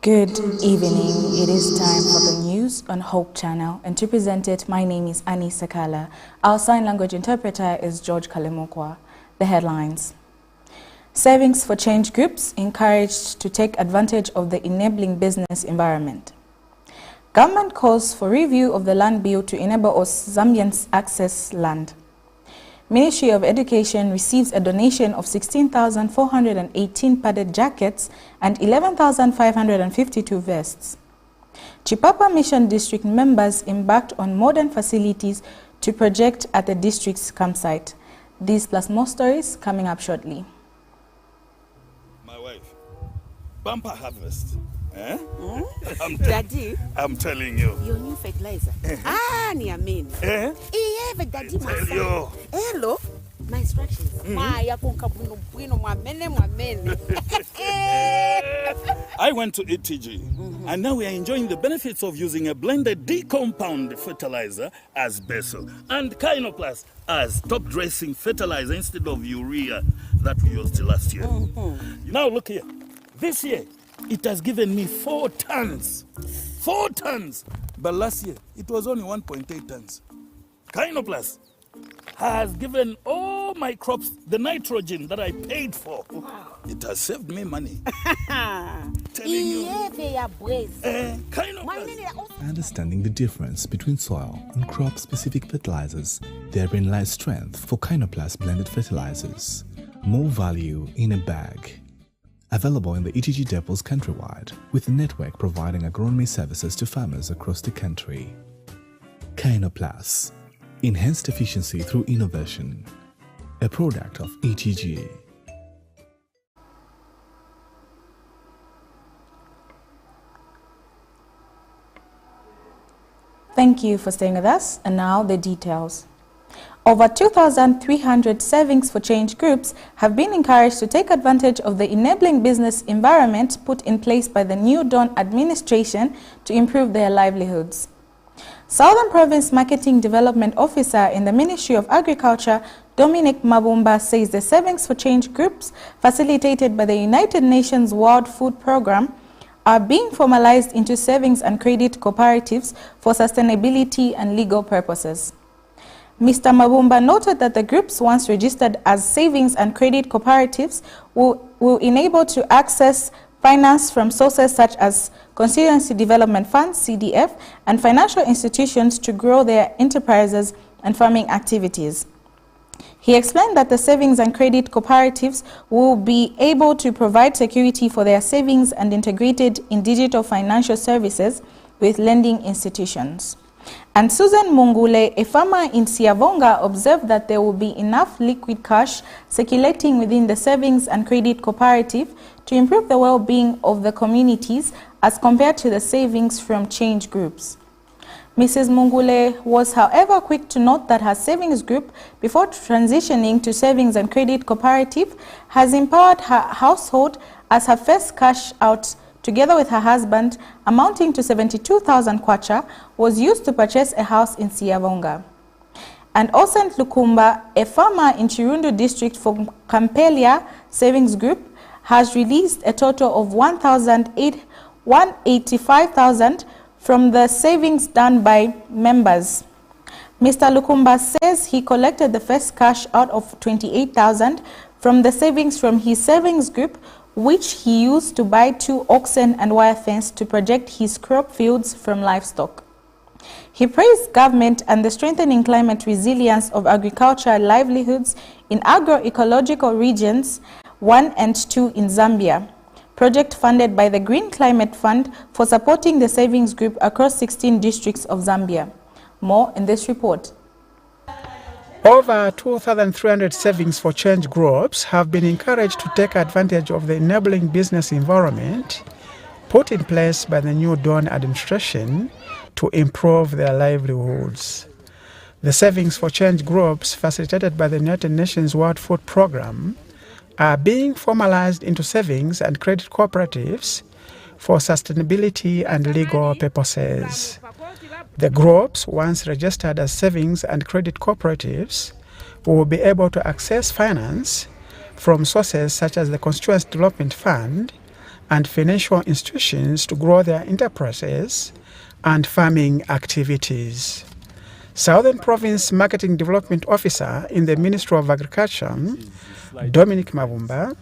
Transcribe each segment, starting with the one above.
Good evening. It is time for the news on Hope Channel, and to present it, my name is Annie Sakala. Our sign language interpreter is George Kalemokwa. The headlines. Savings for Change groups encouraged to take advantage of the enabling business environment. Government calls for review of the land bill to enable us Zambians access land. Ministry of Education receives a donation of 16,418 padded jackets and 11,552 vests. Chipapa Mission District members embarked on modern facilities to project at the district's campsite. These plus more stories coming up shortly. My wife, bumper harvest. Eh? Daddy, I'm telling you. your new fertilizer. Niamini. Eh? Daddy, Tell you. Hello. My instructions. I went to ETG, and now we are enjoying the benefits of using a blended D-compound fertilizer as basil and Kynoplast as top dressing fertilizer instead of urea that we used last year. Now look here. This year, it has given me 4 tons. 4 tons. But last year, it was only 1.8 tons. Kynoplast has given all my crops the nitrogen that I paid for. Wow. It has saved me money. Telling you. Understanding the difference between soil and crop-specific fertilizers, therein lies strength for Kynoplast blended fertilizers. More value in a bag. Available in the ETG depots countrywide, with a network providing agronomy services to farmers across the country. Kynoplast. Enhanced efficiency through innovation. A product of ETG. Thank you for staying with us, and now the details. Over 2,300 savings for change groups have been encouraged to take advantage of the enabling business environment put in place by the New Dawn administration to improve their livelihoods. Southern Province Marketing Development Officer in the Ministry of Agriculture, Dominic Mabumba, says the savings for change groups facilitated by the United Nations World Food Programme are being formalized into savings and credit cooperatives for sustainability and legal purposes. Mr. Mabumba noted that the groups, once registered as savings and credit cooperatives, will enable to access finance from sources such as Constituency Development Funds, CDF, and financial institutions to grow their enterprises and farming activities. He explained that the savings and credit cooperatives will be able to provide security for their savings and integrated in digital financial services with lending institutions. And Susan Mungule, a farmer in Siavonga, observed that there will be enough liquid cash circulating within the savings and credit cooperative to improve the well-being of the communities as compared to the savings from change groups. Mrs. Mungule was, however, quick to note that her savings group, before transitioning to savings and credit cooperative, has empowered her household as her first cash out, together with her husband, amounting to 72,000 kwacha, was used to purchase a house in Siavonga. And Osent Lukumba, a farmer in Chirundu district from Campelia Savings Group, has released a total of 185,000 from the savings done by members. Mr. Lukumba says he collected the first cash out of 28,000 from the savings from his savings group, which he used to buy 2 oxen and wire fence to project his crop fields from livestock. He praised government and the strengthening climate resilience of agricultural livelihoods in agroecological regions 1 and 2 in Zambia, project funded by the Green Climate Fund for supporting the savings group across 16 districts of Zambia. More in this report. Over 2,300 savings for change groups have been encouraged to take advantage of the enabling business environment put in place by the New Dawn administration to improve their livelihoods. The savings for change groups facilitated by the United Nations World Food Programme are being formalized into savings and credit cooperatives for sustainability and legal purposes. The groups, once registered as savings and credit cooperatives, will be able to access finance from sources such as the Constituency Development Fund and financial institutions to grow their enterprises and farming activities. Southern Province Marketing Development Officer in the Ministry of Agriculture, Dominic Mavumba,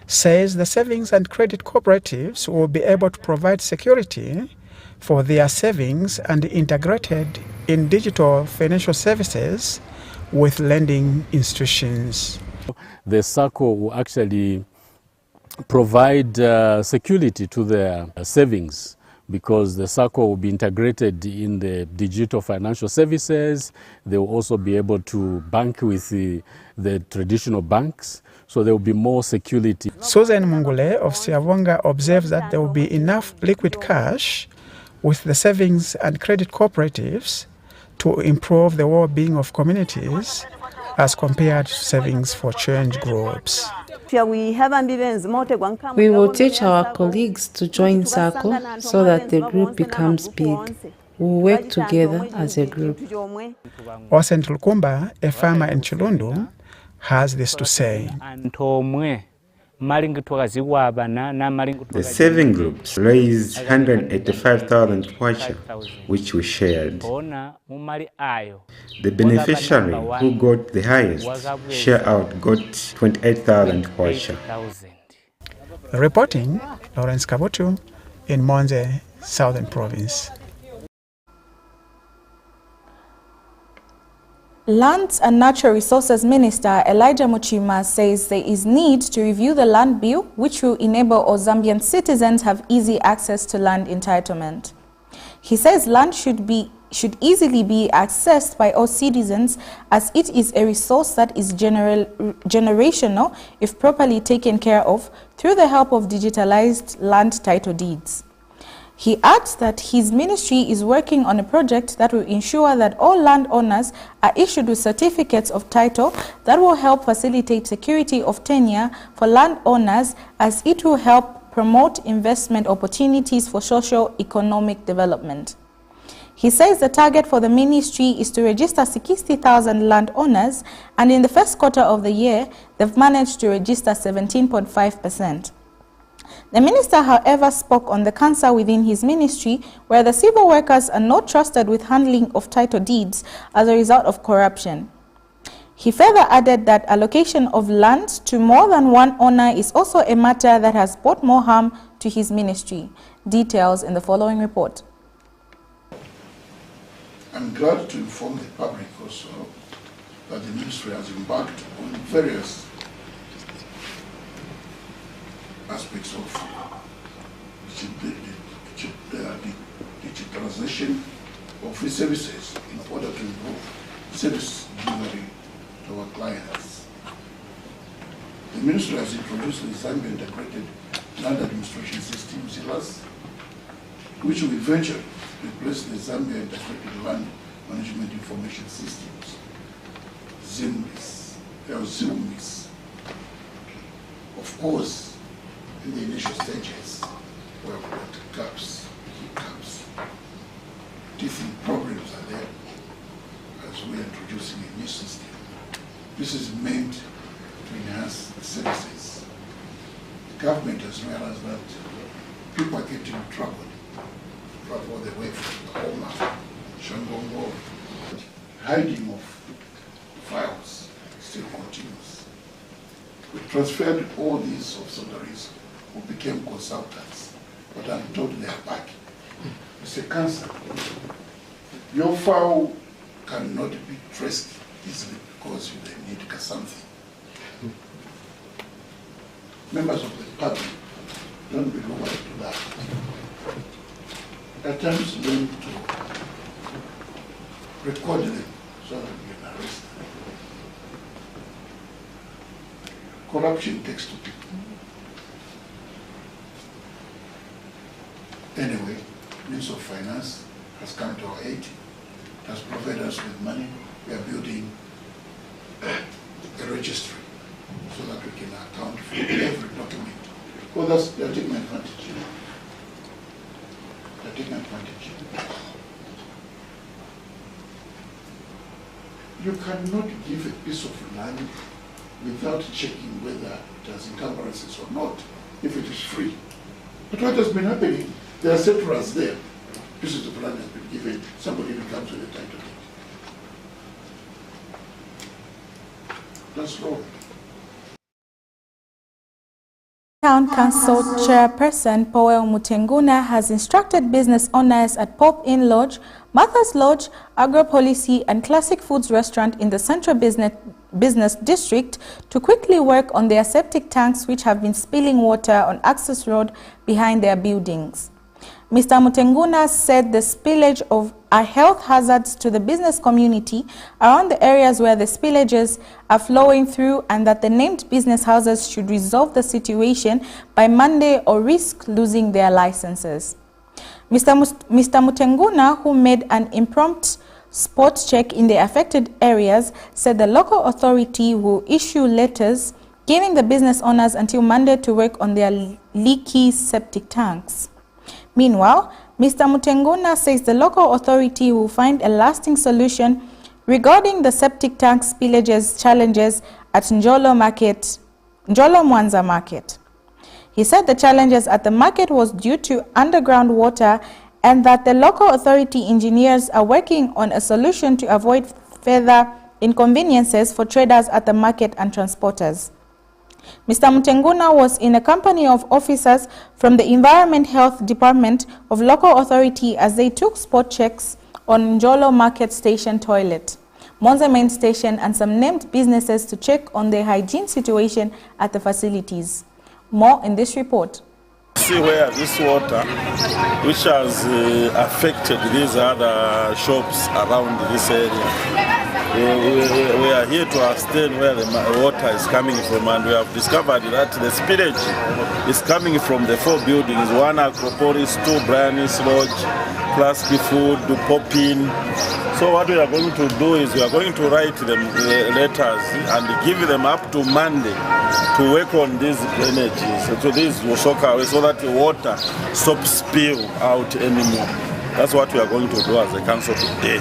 says the savings and credit cooperatives will be able to provide security for their savings and integrated in digital financial services with lending institutions. The SACCO will actually provide security to their savings, because the SACCO will be integrated in the digital financial services. They will also be able to bank with the traditional banks, so there will be more security. Susan Mungule of Siavonga observes that there will be enough liquid cash with the savings and credit cooperatives to improve the well-being of communities as compared to savings for change groups. We will teach our colleagues to join SACCO so that the group becomes big. We will work together as a group. Osen Lukumba, a farmer in Chilundu, has this to say. The saving groups raised 185,000 kwacha, which we shared. The beneficiary who got the highest share out got 28,000 kwacha. Reporting, Lawrence Kabutu in Monze, Southern Province. Lands and Natural Resources Minister Elijah Muchima says there is need to review the land bill, which will enable all Zambian citizens have easy access to land entitlement. He says land should easily be accessed by all citizens, as it is a resource that is generational if properly taken care of through the help of digitalized land title deeds. He adds that his ministry is working on a project that will ensure that all landowners are issued with certificates of title that will help facilitate security of tenure for landowners, as it will help promote investment opportunities for socio-economic development. He says the target for the ministry is to register 60,000 landowners, and in the first quarter of the year, they've managed to register 17.5%. The minister, however, spoke on the cancer within his ministry, where the civil workers are not trusted with handling of title deeds as a result of corruption. He further added that allocation of land to more than one owner is also a matter that has brought more harm to his ministry. Details in the following report. I'm glad to inform the public also that the ministry has embarked on various aspects of digitalization of free services in order to improve service delivery to our clients. The ministry has introduced the Zambia Integrated Land Administration System, ZILAS, which will eventually replace the Zambia Integrated Land Management Information Systems, ZILMIS. Of course, in the initial stages, we have got hiccups, teething problems are there as we are introducing a new system. This is meant to enhance the services. The government has realized that people are getting troubled all the way from Homa, Shangongo. Hiding of files still continues. We transferred all these subsidiaries who became consultants, but I'm told they are back. It's a cancer. Your file cannot be traced easily because you need something. Members of the public don't belong to that. At times we need to record them so that we can arrest them. Corruption takes two people. Anyway, Ministry of Finance has come to our aid, has provided us with money. We are building a registry so that we can account for every document. Well, they're taking advantage. They're taking advantage. You cannot give a piece of land without checking whether it has encumbrances or not, if it is free. But what has been happening, there are settlers there. This is the plan that's been given. Somebody even comes with a title deed. That's wrong. Town Council Chairperson Powell Mutenguna has instructed business owners at Pop Inn Lodge, Martha's Lodge, Agro-Policy and Classic Foods Restaurant in the Central Business District to quickly work on their septic tanks which have been spilling water on access road behind their buildings. Mr. Mutenguna said the spillage are health hazards to the business community around the areas where the spillages are flowing through, and that the named business houses should resolve the situation by Monday or risk losing their licenses. Mr. Mutenguna, who made an impromptu spot check in the affected areas, said the local authority will issue letters giving the business owners until Monday to work on their leaky septic tanks. Meanwhile, Mr. Mutenguna says the local authority will find a lasting solution regarding the septic tank spillages challenges at Njolo Mwanza Market. He said the challenges at the market was due to underground water and that the local authority engineers are working on a solution to avoid further inconveniences for traders at the market and transporters. Mr. Mutenguna was in a company of officers from the Environment Health Department of local authority as they took spot checks on Njolo Market Station toilet, Monza Main Station and some named businesses to check on the hygiene situation at the facilities. More in this report. See where this water, which has affected these other shops around this area. We are here to ascertain where the water is coming from, and we have discovered that the spillage is coming from the 4 buildings, 1 Acropolis, 2 Brian's Lodge, Classic Food, Pop Inn. So what we are going to do is we are going to write them letters and give them up to Monday to work on these drainages, so these will soak away so that the water stops spill out anymore. That's what we are going to do as a council today.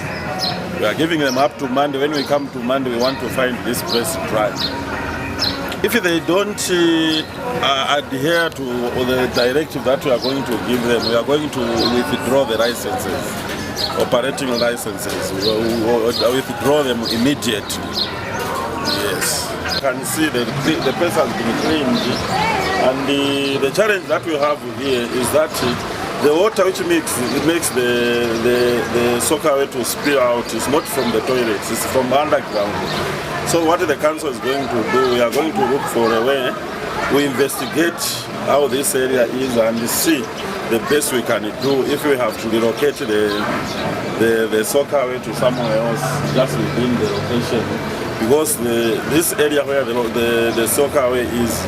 We are giving them up to Monday. When we come to Monday, we want to find this place dry. If they don't adhere to the directive that we are going to give them, we are going to withdraw the licenses, operating licenses. We will withdraw them immediately. Yes. You can see the place has been cleaned, and the challenge that we have here is that the water which makes the soakaway to spill out is not from the toilets, it's from underground. So what the council is going to do, we are going to look for a way, we investigate how this area is and see the best we can do. If we have to relocate the soakaway to somewhere else, just within the location, because this area where the soakaway is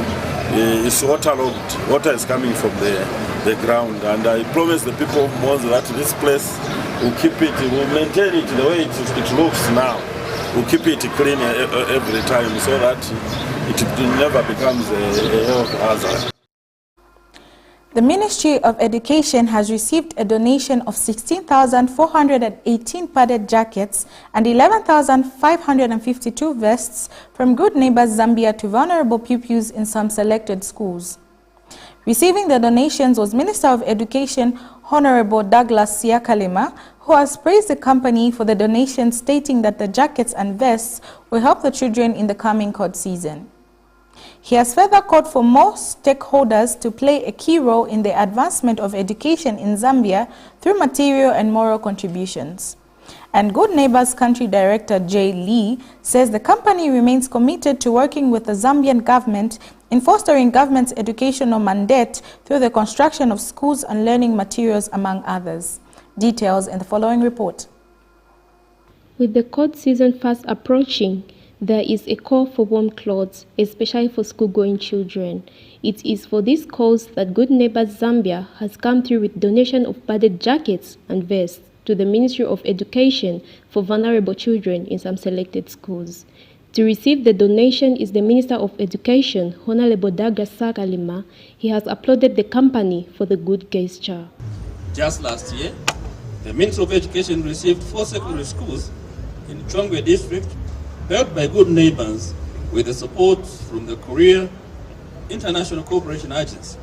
waterlogged. Water is coming from the ground, and I promise the people of Monza that this place will keep it, will maintain it the way it looks now. We'll keep it clean every time so that it never becomes a health hazard. The Ministry of Education has received a donation of 16,418 padded jackets and 11,552 vests from Good Neighbors Zambia to vulnerable pupils in some selected schools. Receiving the donations was Minister of Education Honorable Douglas Siakalema, who has praised the company for the donation, stating that the jackets and vests will help the children in the coming court season. He has further called for more stakeholders to play a key role in the advancement of education in Zambia through material and moral contributions. And Good Neighbors Country Director Jay Lee says the company remains committed to working with the Zambian government in fostering government's educational mandate through the construction of schools and learning materials, among others. Details in the following report. With the cold season fast approaching, there is a call for warm clothes, especially for school-going children. It is for this cause that Good Neighbors Zambia has come through with donation of padded jackets and vests to the Ministry of Education for vulnerable children in some selected schools. To receive the donation is the Minister of Education, Honorable Douglas Siakalema. He has applauded the company for the good gesture. Just last year, the Ministry of Education received 4 secondary schools in Chongwe district, helped by Good Neighbors with the support from the Korea International Cooperation Agency.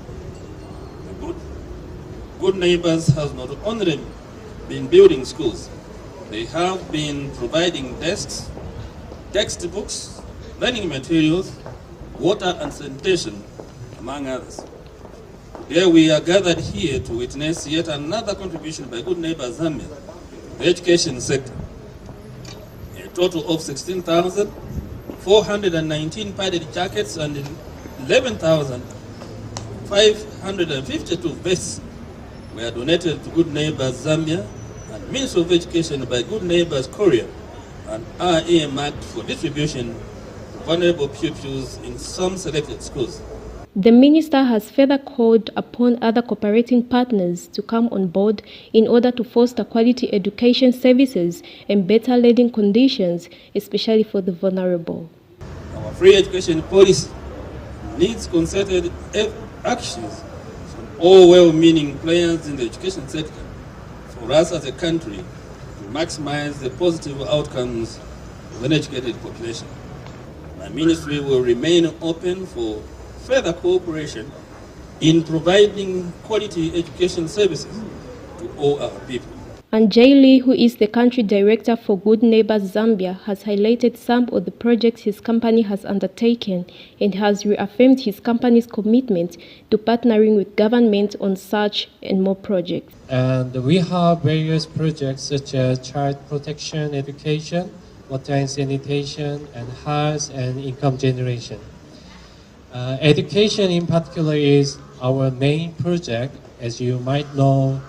Good Neighbors has not only been building schools, they have been providing desks, textbooks, learning materials, water and sanitation, among others. Today we are gathered here to witness yet another contribution by Good Neighbors Zambia, the education sector. A total of 16,419 padded jackets and 11,552 vests were donated to Good Neighbors Zambia and Ministry of Education by Good Neighbors Korea and are earmarked for distribution to vulnerable pupils in some selected schools. The minister has further called upon other cooperating partners to come on board in order to foster quality education services and better learning conditions, especially for the vulnerable. Our free education policy needs concerted actions from all well-meaning players in the education sector for us as a country to maximize the positive outcomes of an educated population. My ministry will remain open for further cooperation in providing quality education services to all our people. And Jay Lee, who is the country director for Good Neighbors Zambia, has highlighted some of the projects his company has undertaken and has reaffirmed his company's commitment to partnering with government on such and more projects. And we have various projects such as child protection, education, water and sanitation, and health and income generation. Education in particular is our main project. As you might know,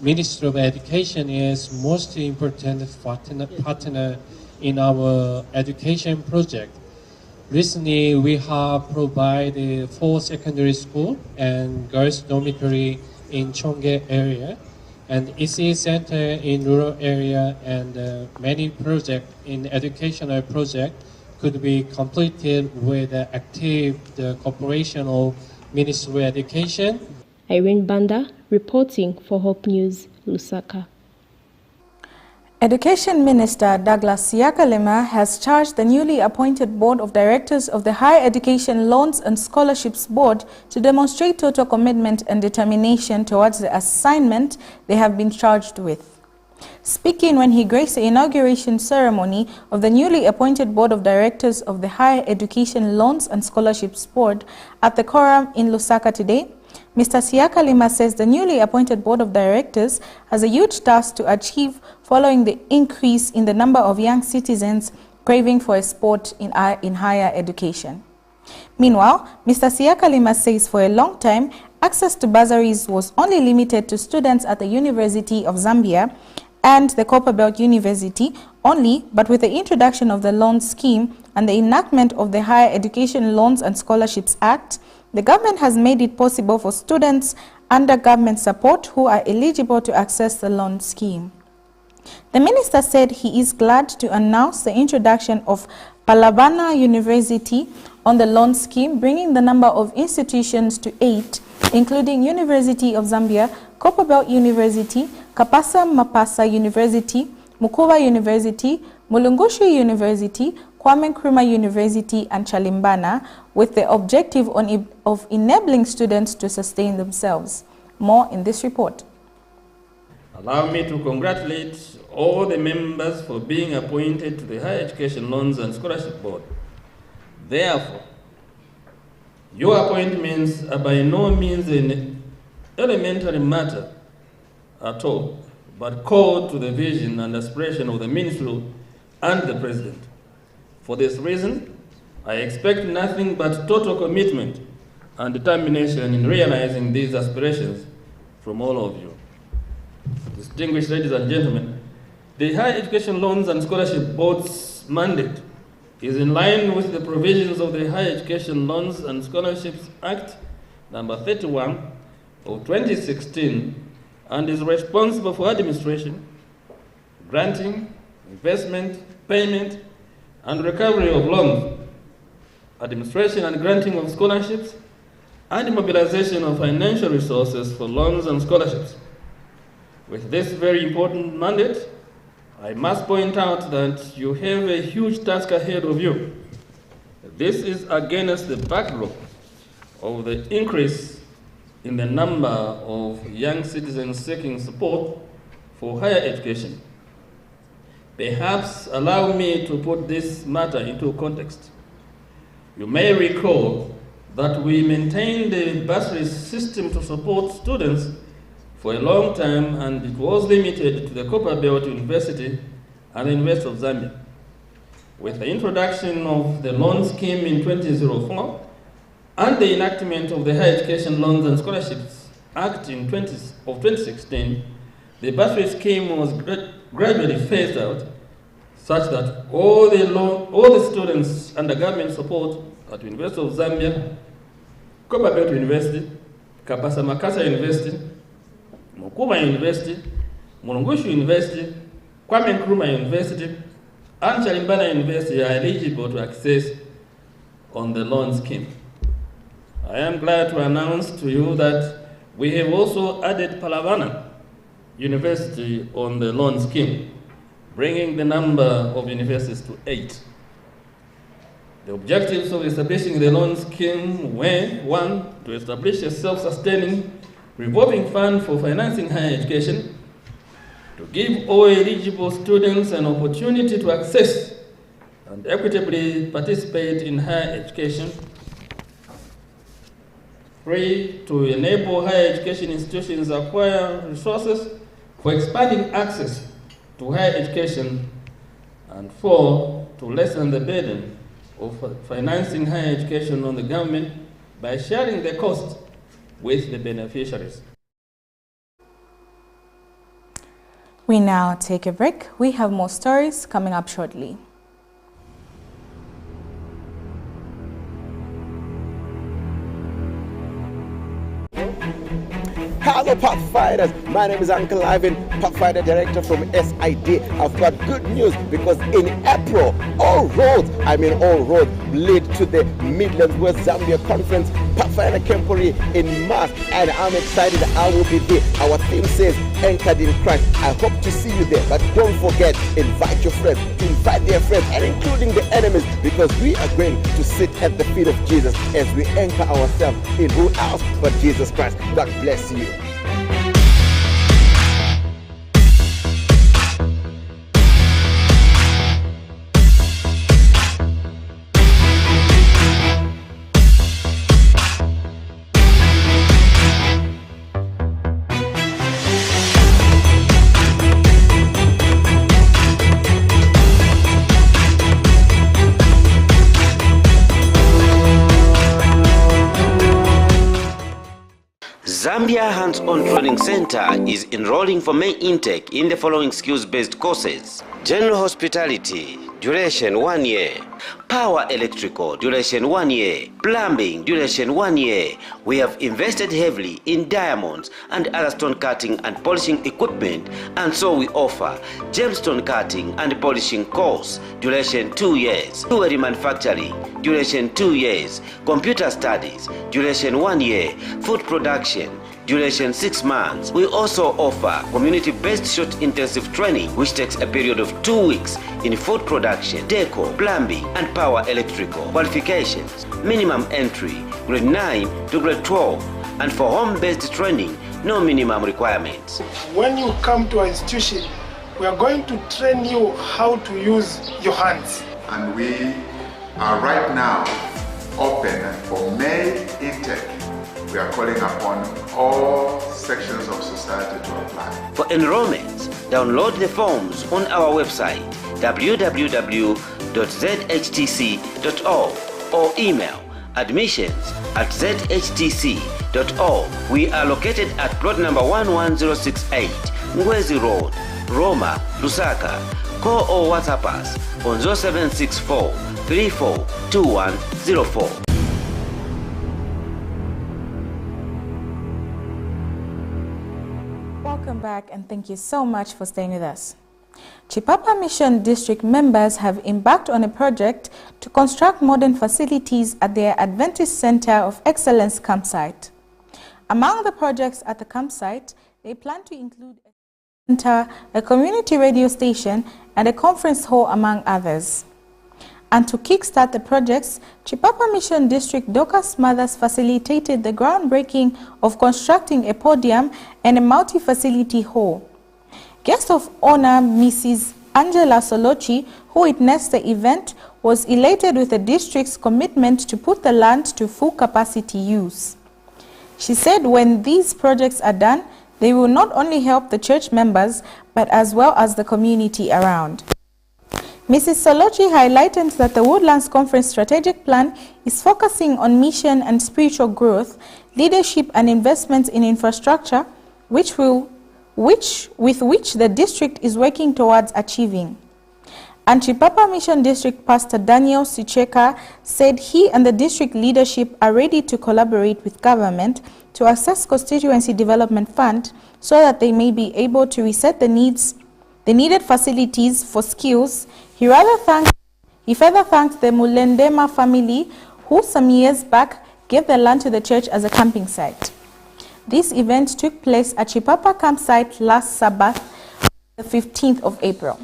Ministry of Education is most important partner in our education project. Recently, we have provided 4 secondary school and girls dormitory in Chongge area, and EC center in rural area, and many projects in educational project could be completed with active cooperation of Ministry of Education. Irene Banda, reporting for Hope News, Lusaka. Education Minister Douglas Siyakalema has charged the newly appointed Board of Directors of the Higher Education Loans and Scholarships Board to demonstrate total commitment and determination towards the assignment they have been charged with. Speaking when he graced the inauguration ceremony of the newly appointed Board of Directors of the Higher Education Loans and Scholarships Board at the Quorum in Lusaka today, Mr. Siyakalema says the newly appointed Board of Directors has a huge task to achieve following the increase in the number of young citizens craving for a spot in higher education. Meanwhile, Mr. Siyakalema says for a long time, access to bursaries was only limited to students at the University of Zambia and the Copperbelt University only, but with the introduction of the loan scheme and the enactment of the Higher Education Loans and Scholarships Act, the government has made it possible for students under government support who are eligible to access the loan scheme. The minister said he is glad to announce the introduction of Palabana University on the loan scheme, bringing the number of institutions to 8, including University of Zambia, Copperbelt University, Kapasa Mapasa University, Mukuva University, Mulungushi University, Kwame Nkrumah University, and Chalimbana, with the objective of enabling students to sustain themselves. More in this report. Allow me to congratulate all the members for being appointed to the Higher Education Loans and Scholarship Board. Therefore, your appointments are by no means an elementary matter at all, but core to the vision and aspiration of the Ministry and the President. For this reason, I expect nothing but total commitment and determination in realizing these aspirations from all of you. Distinguished ladies and gentlemen, the Higher Education Loans and Scholarship Board's mandate is in line with the provisions of the Higher Education Loans and Scholarships Act number 31 of 2016 and is responsible for administration, granting, investment, payment, and recovery of loans, administration and granting of scholarships, and mobilization of financial resources for loans and scholarships. With this very important mandate, I must point out that you have a huge task ahead of you. This is against the backdrop of the increase in the number of young citizens seeking support for higher education. Perhaps allow me to put this matter into context. You may recall that we maintained a bursary system to support students for a long time, and it was limited to the Copperbelt University and the University of Zambia. With the introduction of the loan scheme in 2004 and the enactment of the Higher Education Loans and Scholarships Act in 2016, the bursary scheme was gradually phased out, such that all the students under government support at the University of Zambia, Copperbelt University, Kapasa Makasa University, Mukuma University, Mulungushu University, Kwame Nkrumah University, and Chalimbana University are eligible to access on the loan scheme. I am glad to announce to you that we have also added Palavana University on the loan scheme, bringing the number of universities to 8. The objectives of establishing the loan scheme were, 1, to establish a self-sustaining revolving fund for financing higher education, to give all eligible students an opportunity to access and equitably participate in higher education, 3, to enable higher education institutions acquire resources for expanding access to higher education, and 4, to lessen the burden of financing higher education on the government by sharing the cost with the beneficiaries. We now take a break. We have more stories coming up shortly. Hello Pathfinders, my name is Uncle Ivan, Pathfinder Director from SID. I've got good news because in April, all roads lead to the Midlands West Zambia Conference Pathfinder Camporee in March, and I'm excited I will be there. Our theme says, Anchored in Christ. I hope to see you there, but don't forget, invite your friends, invite their friends, and including the enemies, because we are going to sit at the feet of Jesus as we anchor ourselves in who else but Jesus Christ. God bless you. Zambia Hands-On Training Center is enrolling for May intake in the following skills-based courses: General Hospitality, duration 1 year; Power Electrical, duration 1 year; Plumbing, duration 1 year. We have invested heavily in diamonds and other stone cutting and polishing equipment, and so we offer gemstone cutting and polishing course, duration 2 years; Jewelry Manufacturing, duration 2 years; Computer Studies, duration 1 year; Food Production, duration 6 months. We also offer community-based short intensive training, which takes a period of 2 weeks in food production, decor, plumbing, and power electrical. Qualifications: minimum entry, grade 9 to grade 12, and for home-based training, no minimum requirements. When you come to our institution, we are going to train you how to use your hands. And we are right now open for May intake. We are calling upon all sections of society to apply. For enrollments, download the forms on our website www.zhtc.org or email admissions@zhtc.org. We are located at plot number 11068, Ngwezi Road, Roma, Lusaka. Call or WhatsApp us on 0764 342104. Welcome back, and thank you so much for staying with us. Chipapa Mission District members have embarked on a project to construct modern facilities at their Adventist Center of Excellence campsite. Among the projects at the campsite, they plan to include a center, a community radio station, and a conference hall, among others. And to kickstart the projects, Chipapa Mission District Dorcas Mothers facilitated the groundbreaking of constructing a podium and a multi-facility hall. Guest of honor Mrs. Angela Solochi, who witnessed the event, was elated with the district's commitment to put the land to full capacity use. She said when these projects are done, they will not only help the church members, but as well as the community around. Mrs. Solochi highlighted that the Woodlands Conference strategic plan is focusing on mission and spiritual growth, leadership and investments in infrastructure, with which the district is working towards achieving. And Chipapa Mission District Pastor Daniel Sicheka said he and the district leadership are ready to collaborate with government to access Constituency Development Fund so that they may be able to reset the needed facilities for skills. He further thanked the Mulendema family who some years back gave the land to the church as a camping site. This event took place at Chipapa campsite last Sabbath, the 15th of April.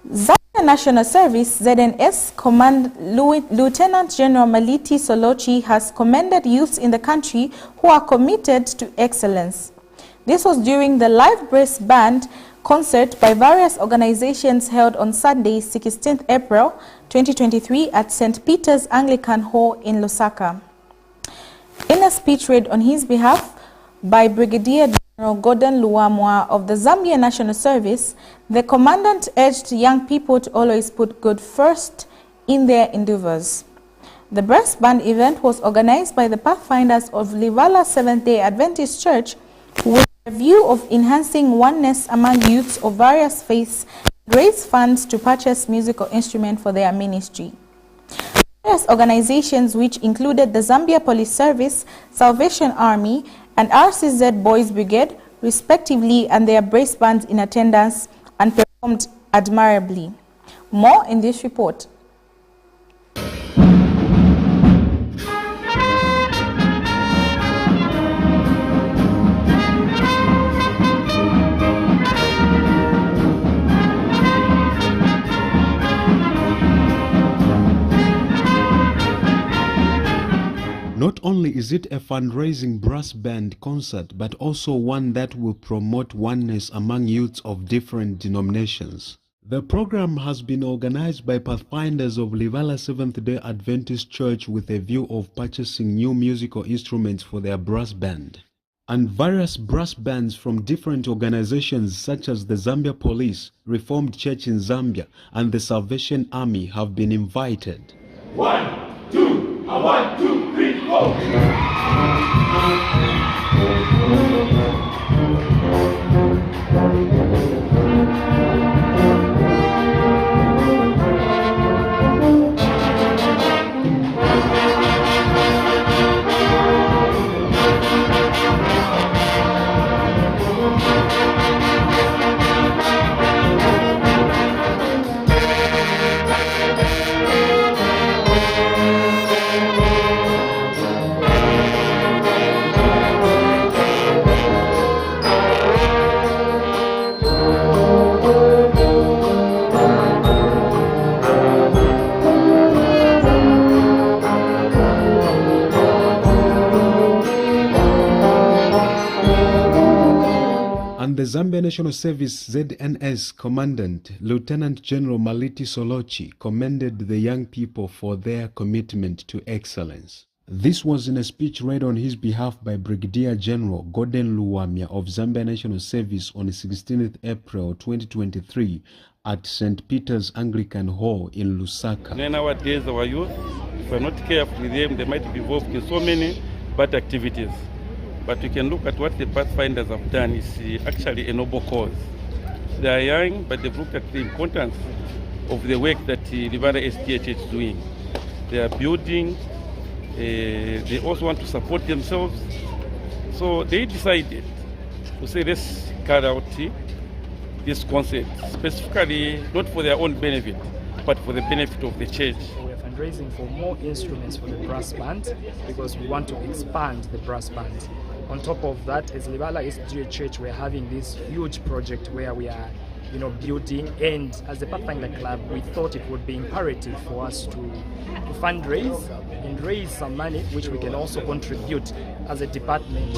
Zambia National Service, ZNS, Lieutenant General Maliti Solochi has commended youths in the country who are committed to excellence. This was during the live brass band concert by various organizations held on Sunday, 16th April 2023 at St. Peter's Anglican Hall in Lusaka. In a speech read on his behalf by Brigadier General Gordon Luamwa of the Zambia National Service, the commandant urged young people to always put God first in their endeavors. The brass band event was organized by the Pathfinders of Livala Seventh-day Adventist Church with a view of enhancing oneness among youths of various faiths and raise funds to purchase musical instruments for their ministry. Various organizations, which included the Zambia Police Service, Salvation Army, and RCZ Boys Brigade, respectively, and their brass bands in attendance and performed admirably. More in this report. Not only is it a fundraising brass band concert, but also one that will promote oneness among youths of different denominations. The program has been organized by Pathfinders of Livala Seventh-day Adventist Church with a view of purchasing new musical instruments for their brass band. And various brass bands from different organizations such as the Zambia Police, Reformed Church in Zambia, and the Salvation Army have been invited. 1, 2, 1, 2, 3, 4. And the Zambia National Service ZNS Commandant, Lieutenant General Maliti Solochi, commended the young people for their commitment to excellence. This was in a speech read on his behalf by Brigadier General Gordon Luamya of Zambia National Service on 16th April 2023 at St. Peter's Anglican Hall in Lusaka. Nowadays, our youth, if we're not careful with them, they might be involved in so many bad activities. But we can look at what the Pathfinders have done is actually a noble cause. They are young, but they've looked at the importance of the work that Livala SDH is doing. They are building, they also want to support themselves. So they decided to say, let's carry out this concept, specifically not for their own benefit, but for the benefit of the church. We're fundraising for more instruments for the brass band because we want to expand the brass band. On top of that, as Livala SDA Church, we're having this huge project where we are building. And as a Pathfinder Club, we thought it would be imperative for us to fundraise and raise some money, which we can also contribute as a department.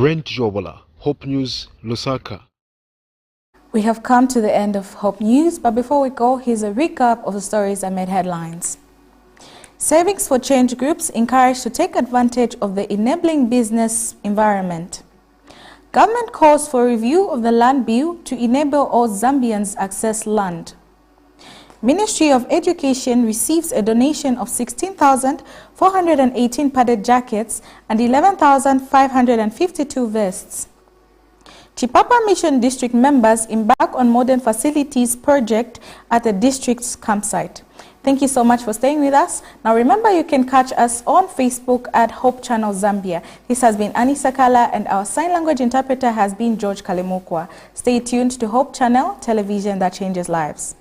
Brent Jobola, Hope News, Lusaka. We have come to the end of Hope News, but before we go, here's a recap of the stories that made headlines. Savings for Change groups encouraged to take advantage of the enabling business environment. Government calls for review of the land bill to enable all Zambians access land. Ministry of Education receives a donation of 16,418 padded jackets and 11,552 vests. Chipapa Mission District members embark on modern facilities project at the district's campsite. Thank you so much for staying with us. Now remember, you can catch us on Facebook at Hope Channel Zambia. This has been Annie Sakala, and our sign language interpreter has been George Kalimukwa. Stay tuned to Hope Channel, television that changes lives.